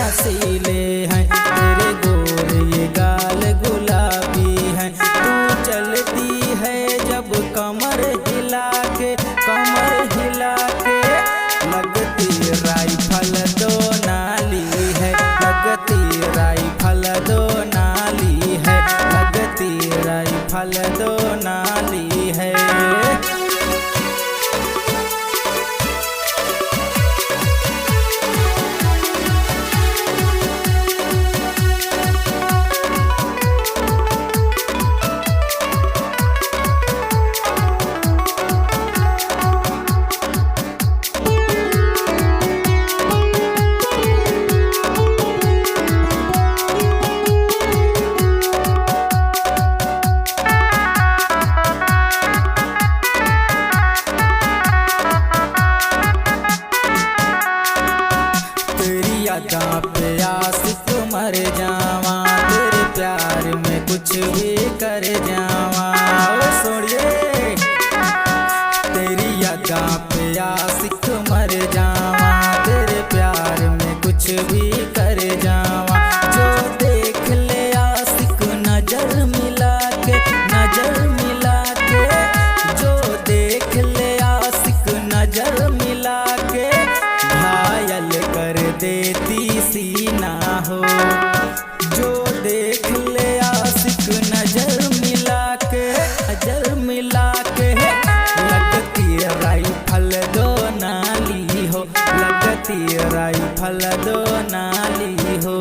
रसीले हैं, तेरे गोरे ये गाल गुलाबी हैं। तू चलती है जब कमर हिला के, कमर हिला के, लगती राइफल दो नाली है, लगती राइफल दो नाली है, लगती राइफल दो नाली है। यादा पे आशिक मर जावा, तेरे प्यार में कुछ भी कर जावा। ओ सोनिए तेरी यादा पे आशिक मर जावा, तेरे प्यार में कुछ भी कर जावा। जो देख ले आशिक नजर मिला के, नजर मिला के, जो देख ले आशिक नजर मिला के, घायल कर देती सीना हो। जो देख ले आशिक नजर मिला के, नजर मिला के, लगती राइफल दो नाली हो, लगती राइफल दो नाली हो।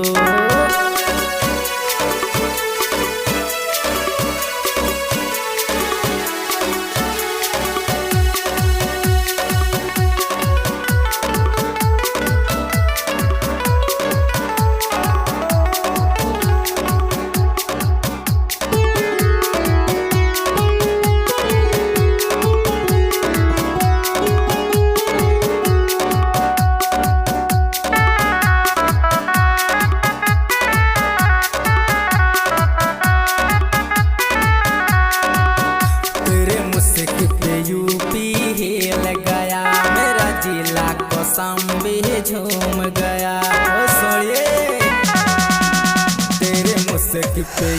यूपी हिल गया, मेरा जिला कौशाम्बी झूम गया। ओ सोनिए तेरे मुस्क पे